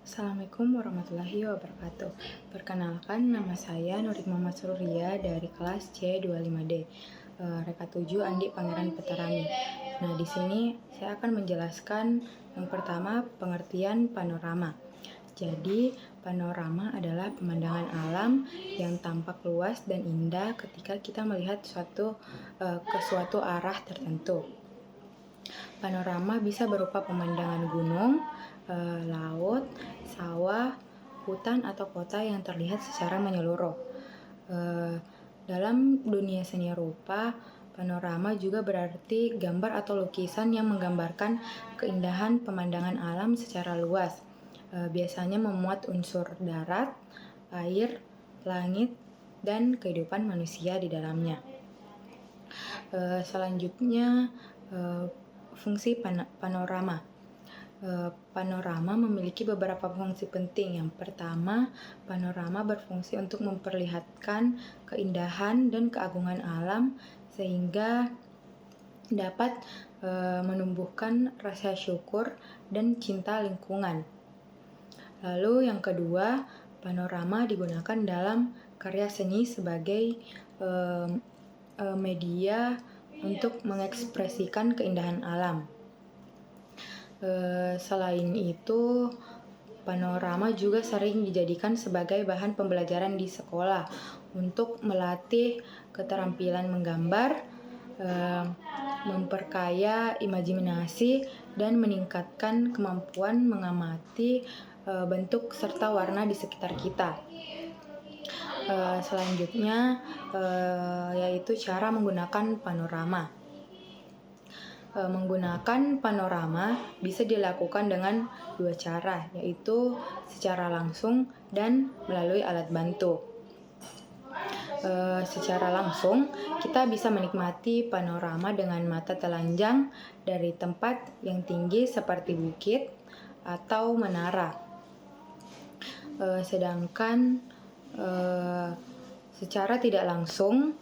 Assalamualaikum warahmatullahi wabarakatuh. Perkenalkan, nama saya Nurik Muhammad Surya dari kelas C25D. Reka 7 Andi Pangeran Petarani. Nah, di sini saya akan menjelaskan yang pertama pengertian panorama. Jadi, panorama adalah pemandangan alam yang tampak luas dan indah ketika kita melihat ke suatu arah tertentu. Panorama bisa berupa pemandangan gunung, laut, sawah, hutan, atau kota yang terlihat secara menyeluruh. Dalam dunia seni rupa, panorama juga berarti gambar atau lukisan yang menggambarkan keindahan pemandangan alam secara luas. Biasanya memuat unsur darat, air, langit, dan kehidupan manusia di dalamnya. Selanjutnya, fungsi panorama. Panorama memiliki beberapa fungsi penting. Yang pertama, panorama berfungsi untuk memperlihatkan keindahan dan keagungan alam sehingga dapat menumbuhkan rasa syukur dan cinta lingkungan. Lalu yang kedua, panorama digunakan dalam karya seni sebagai media untuk mengekspresikan keindahan alam. Selain itu, panorama juga sering dijadikan sebagai bahan pembelajaran di sekolah untuk melatih keterampilan menggambar, memperkaya imajinasi, dan meningkatkan kemampuan mengamati bentuk serta warna di sekitar kita. Selanjutnya yaitu cara menggunakan panorama. Menggunakan panorama bisa dilakukan dengan dua cara, yaitu secara langsung dan melalui alat bantu. Secara langsung, kita bisa menikmati panorama dengan mata telanjang dari tempat yang tinggi seperti bukit atau menara. Sedangkan secara tidak langsung,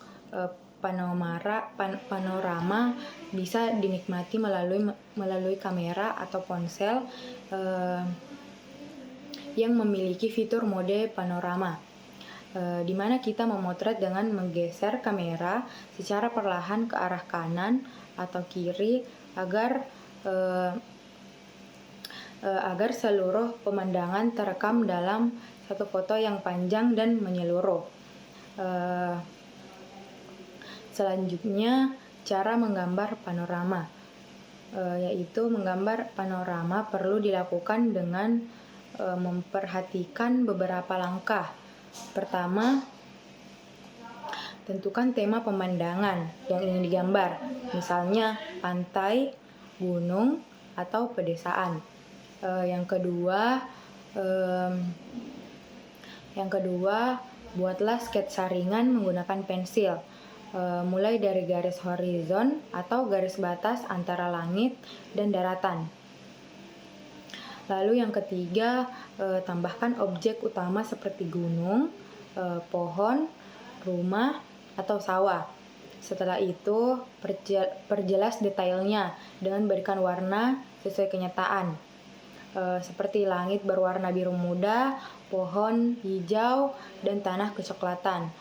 panorama bisa dinikmati melalui kamera atau ponsel yang memiliki fitur mode panorama, di mana kita memotret dengan menggeser kamera secara perlahan ke arah kanan atau kiri agar seluruh pemandangan terekam dalam satu foto yang panjang dan menyeluruh. Selanjutnya, cara menggambar panorama, yaitu menggambar panorama perlu dilakukan dengan memperhatikan beberapa langkah. Pertama, tentukan tema pemandangan yang ingin digambar, misalnya pantai, gunung, atau pedesaan. Yang kedua, buatlah sketsa ringan menggunakan pensil, mulai dari garis horizon atau garis batas antara langit dan daratan. Lalu yang ketiga, tambahkan objek utama seperti gunung, pohon, rumah, atau sawah. Setelah itu, perjelas detailnya dengan berikan warna sesuai kenyataan, seperti langit berwarna biru muda, pohon hijau, dan tanah kecoklatan.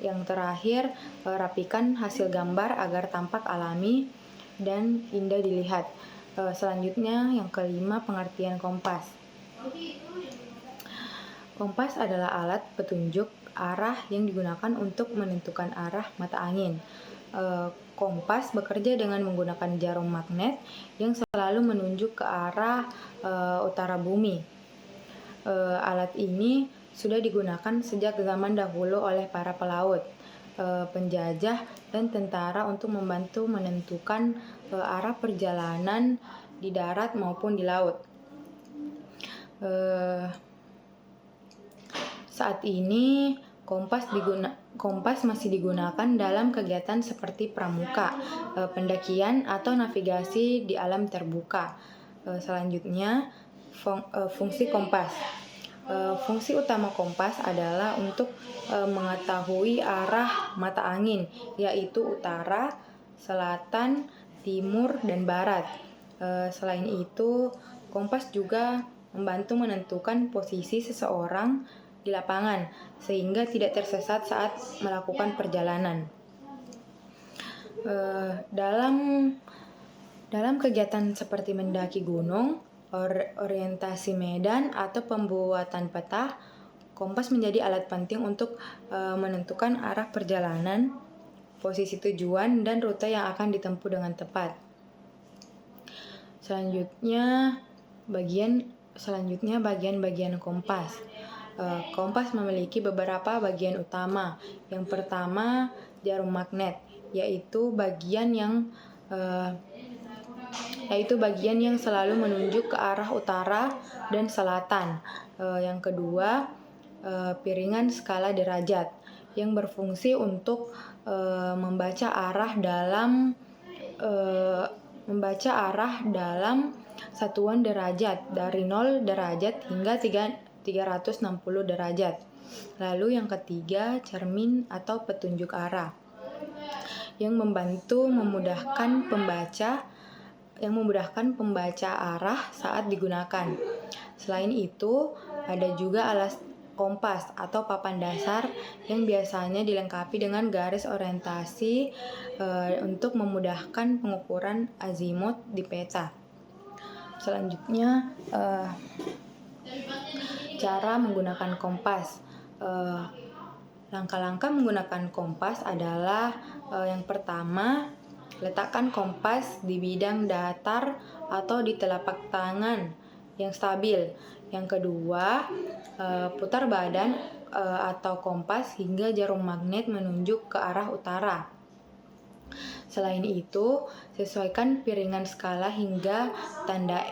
Yang terakhir, rapikan hasil gambar agar tampak alami dan indah dilihat. Selanjutnya, yang kelima, pengertian kompas. Kompas adalah alat petunjuk arah yang digunakan untuk menentukan arah mata angin. Kompas bekerja dengan menggunakan jarum magnet yang selalu menunjuk ke arah utara bumi. Alat ini sudah digunakan sejak zaman dahulu oleh para pelaut, penjajah, dan tentara untuk membantu menentukan arah perjalanan di darat maupun di laut. Saat ini kompas masih digunakan dalam kegiatan seperti pramuka, pendakian, atau navigasi di alam terbuka. Selanjutnya, fungsi kompas. Fungsi utama kompas adalah untuk mengetahui arah mata angin, yaitu utara, selatan, timur, dan barat. Selain itu, kompas juga membantu menentukan posisi seseorang di lapangan sehingga tidak tersesat saat melakukan perjalanan. Dalam kegiatan seperti mendaki gunung, orientasi medan, atau pembuatan peta, kompas menjadi alat penting untuk menentukan arah perjalanan, posisi tujuan, dan rute yang akan ditempuh dengan tepat. Selanjutnya bagian-bagian kompas. Kompas memiliki beberapa bagian utama. Yang pertama, jarum magnet, yaitu bagian yang selalu menunjuk ke arah utara dan selatan. Yang kedua, piringan skala derajat yang berfungsi untuk membaca arah dalam satuan derajat dari 0 derajat hingga 360 derajat. Lalu yang ketiga, cermin atau petunjuk arah yang memudahkan pembaca arah saat digunakan. Selain itu, ada juga alas kompas atau papan dasar yang biasanya dilengkapi dengan garis orientasi untuk memudahkan pengukuran azimut di peta. Selanjutnya, cara menggunakan kompas. Langkah-langkah menggunakan kompas adalah yang pertama, letakkan kompas di bidang datar atau di telapak tangan yang stabil. Yang kedua, putar badan atau kompas hingga jarum magnet menunjuk ke arah utara. Selain itu, sesuaikan piringan skala hingga tanda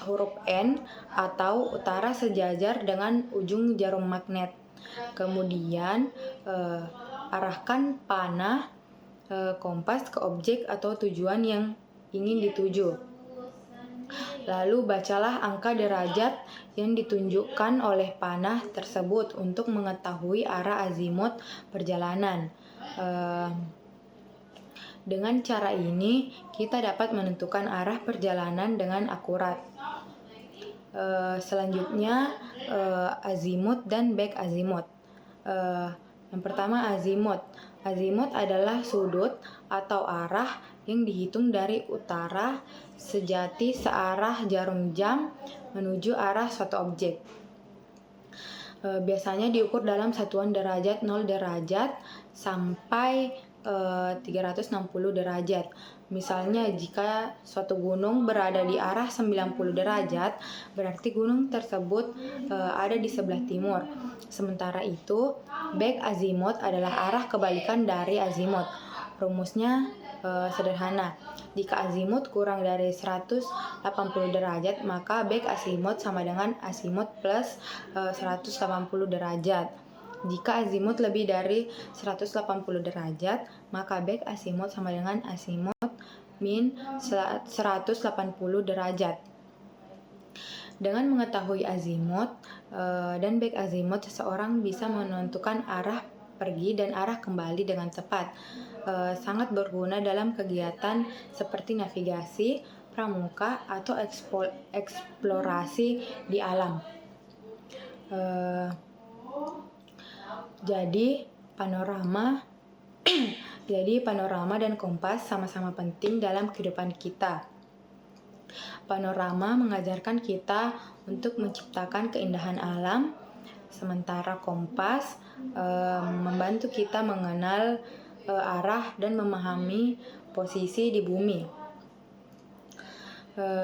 huruf N atau utara sejajar dengan ujung jarum magnet. Kemudian, arahkan panah kompas ke objek atau tujuan yang ingin dituju. Lalu bacalah angka derajat yang ditunjukkan oleh panah tersebut untuk mengetahui arah azimut perjalanan. Dengan cara ini, kita dapat menentukan arah perjalanan dengan akurat. Selanjutnya, azimut dan back azimut. Yang pertama, azimut. Azimut adalah sudut atau arah yang dihitung dari utara sejati searah jarum jam menuju arah suatu objek. Biasanya diukur dalam satuan derajat 0 derajat sampai 360 derajat. Misalnya, jika suatu gunung berada di arah 90 derajat, berarti gunung tersebut ada di sebelah timur. Sementara itu, back azimut adalah arah kebalikan dari azimut. Rumusnya sederhana. Jika azimut kurang dari 180 derajat, maka back azimut sama dengan azimut plus 180 derajat. Jika azimut lebih dari 180 derajat, maka back azimut sama dengan azimut min 180 derajat. Dengan mengetahui azimut dan back azimut, seseorang bisa menentukan arah pergi dan arah kembali dengan tepat. Sangat berguna dalam kegiatan seperti navigasi, pramuka, atau eksplorasi di alam. Jadi panorama dan kompas sama-sama penting dalam kehidupan kita. Panorama mengajarkan kita untuk menciptakan keindahan alam, sementara kompas membantu kita mengenal arah dan memahami posisi di bumi.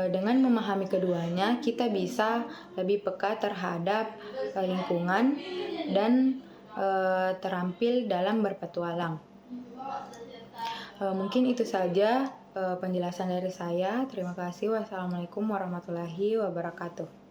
Dengan memahami keduanya, kita bisa lebih peka terhadap lingkungan dan terampil dalam berpetualang. Mungkin itu saja penjelasan dari saya. Terima kasih. Wassalamualaikum warahmatullahi wabarakatuh.